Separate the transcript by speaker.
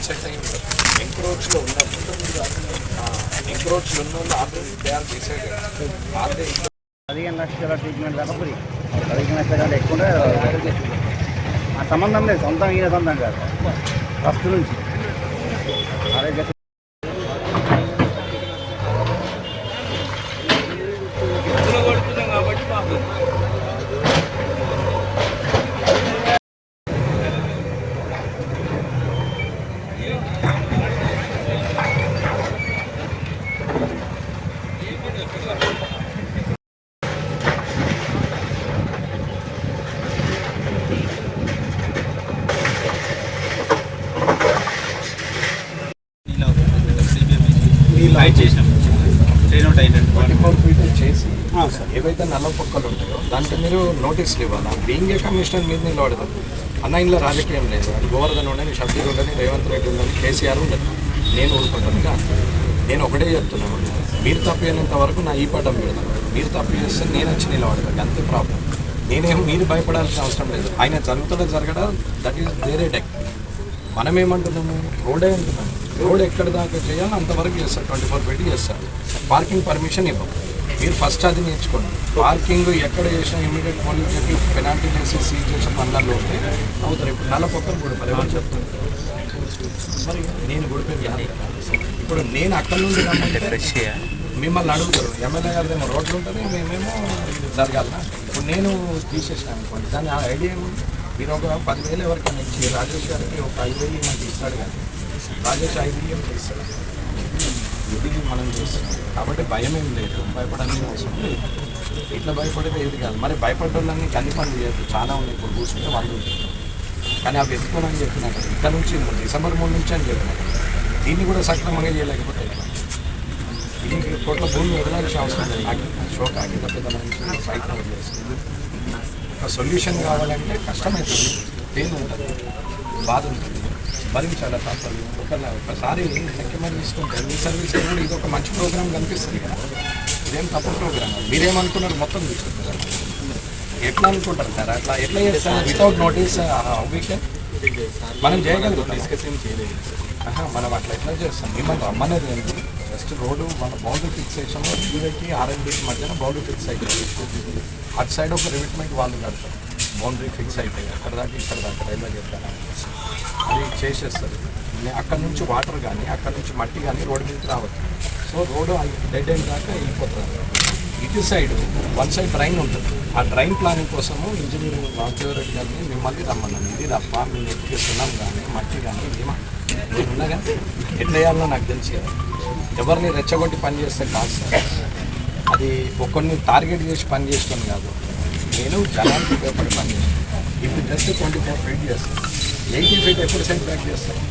Speaker 1: Set అయ్యి ఉంటారు. ఎంక్రోచ్లో ఉన్నప్పుడు ఎంక్రోచ్లో ఉన్న వాళ్ళు already they are decided already
Speaker 2: 15 లక్షల ట్రీట్మెంట్ దాకా ఫ్రీ. 15 లక్షల కంటే ఎక్కువ ఆ సంబంధం లేదు, సొంతం ఈయన సొంతం కాదు, ఫస్ట్ నుంచి ఆరోగ్య
Speaker 3: చేసినాం
Speaker 1: 24 feet చేసి ఏవైతే నల్ల పొక్కలు ఉంటాయో దానికి మీరు నోటీసులు ఇవ్వాలా. బీయింగ్ ఏ కమిషనర్ మీద నిలబడతాం అన్న. ఇంట్లో రాజకీయం లేదు. గోవర్ధన్ ఉండని, షబ్బీర్ ఉండని, రేవంత్ రెడ్డి ఉండని, కేసీఆర్ ఉండదు. నేను ఊరుకుంటాను కాదు. నేను ఒకటే చెప్తున్నాను, మీరు తప్పినంత వరకు నా ఈ పటం పెడతాను. మీరు తప్పు చేస్తే నేను వచ్చి నిలబడతాను, అంతే ప్రాబ్లం. నేనేం మీరు భయపడాల్సిన అవసరం లేదు. ఆయన జరుగుతుందో జరగడా దట్ ఈస్ వేరే టెక్. మనం ఏమంటున్నాము, రోడే అంటున్నాము. రోడ్ ఎక్కడ దాకా చేయాలో అంతవరకు చేస్తారు, 24 feet చేస్తారు. పార్కింగ్ పర్మిషన్ ఇవ్వం. మీరు ఫస్ట్ అది నేర్చుకోండి. పార్కింగ్ ఎక్కడ చేసినా ఇమీడియట్ పోలీస్ చెప్పి పెనాల్టీ చేసి సీజ్ చేసిన పనులలో ఉంటే అవుతారు. ఇప్పుడు నల్ల పక్కన గుడిపలు ఎవరు చెప్తుంది, మరి నేను గుడిపేది. ఇప్పుడు నేను అక్కడ నుండి మిమ్మల్ని అడుగుతారు, ఎమ్మెల్యే గారిదేమో రోడ్లు ఉంటుంది, మేమేమో జరగాలన్నా. ఇప్పుడు నేను తీసేసాను అనుకోండి, దాని ఐడియా ఏముంది. మీరు ఒక 10,000 ఎవరికైనా ఇచ్చి రాజేష్ గారికి ఒక 5,000 మనకి ఇస్తాడు, కానీ రాజేష్ 5,000 ఇస్తాడు. ఇది మనం చేస్తున్నాం కాబట్టి భయం ఏం లేదు, భయపడాల్సిన అవసరం లేదు. ఇట్లా భయపడేది ఏది కాదు. మరి భయపడ్డోళ్ళని కన్ని పనులు చేయొద్దు, చాలా ఉన్నాయి. ఇప్పుడు కూర్చుంటే వాళ్ళు కానీ అవి ఎత్తుకోనని చెప్పినాక ఇక్కడ నుంచి డిసెంబర్ 3 నుంచి అని చెప్పినాక దీన్ని కూడా సక్రమంగా చేయలేకపోతే దీనికి 1 కోట్ల భూమి వదలాల్సిన అవసరం లేదు. నాకు షోక్ ఆగిత పెద్ద నుంచి ప్రయత్నం చేస్తుంది. ఒక సొల్యూషన్ కావాలంటే కష్టమవుతుంది, పెయిన్ ఉంటుంది, బాధ ఉంటుంది, భరించాలి తప్పదు. ఒకసారి ముఖ్యమంత్రి తీసుకుంటే మీ సర్వీస్ కూడా ఇది ఒక మంచి ప్రోగ్రామ్ కనిపిస్తుంది కదా. ఇదేం తప్పు ప్రోగ్రామ్. మీరేమనుకున్నారు మొత్తం తీసుకుంటారు, ఎట్లా అనుకుంటారు సార్? అట్లా ఎట్లా చేస్తారు వితౌట్ నోటీస్? వీకెండ్ మనం చేయగలుగుతాం, డిస్కషన్ చేయలేదు. మనం అట్లా ఎట్లా చేస్తాం? మిమ్మల్ని రమ్మనేది ఏంటి? జస్ట్ రోడ్డు మన బౌండరీ ఫిక్స్ చేసాము, ఈవైకి ఆర్ఎండ్బీకి మధ్యన బౌండరీ ఫిక్స్ అయిపోయింది. అటు సైడ్ ఒక రివిట్మెంట్ వాళ్ళు కడతారు, బౌండరీ ఫిక్స్ అయిపోయి అక్కడ దాకా ఇక్కడ దాకా రైల్వే చెప్తాను అది చేసేస్తారు. అక్కడ నుంచి వాటర్ కానీ అక్కడ నుంచి మట్టి కానీ రోడ్డు మీదకి రావచ్చు. సో రోడ్డు డెడ్ ఎండ్ దాకా వెళ్ళిపోతుంది. ఇటు సైడ్ వన్ సైడ్ డ్రైన్ ఉంటుంది. ఆ డ్రైన్ ప్లానింగ్ కోసము ఇంజనీరింగ్ రామదేవరెడ్డి గారిని మిమ్మల్ని రమ్మన్నాను. ఇది తప్ప మేము ఎత్తుకేస్తున్నాం కానీ మట్టి కానీ ఏమా నేను ఉన్నా కానీ ఎట్లా వేయాలో నాకు తెలిసి కదా. ఎవరిని రెచ్చగొట్టి పని చేస్తే కాదు సార్, అది ఒక్కరిని టార్గెట్ చేసి పని చేస్తాను కాదు. నేను జనానికి ఉపయోగపడి పని చేస్తాను. ఇప్పుడు జస్ట్ 24 feet చేస్తాను. 80 feet ఎప్పుడు సెంట్ బ్యాక్ చేస్తాను.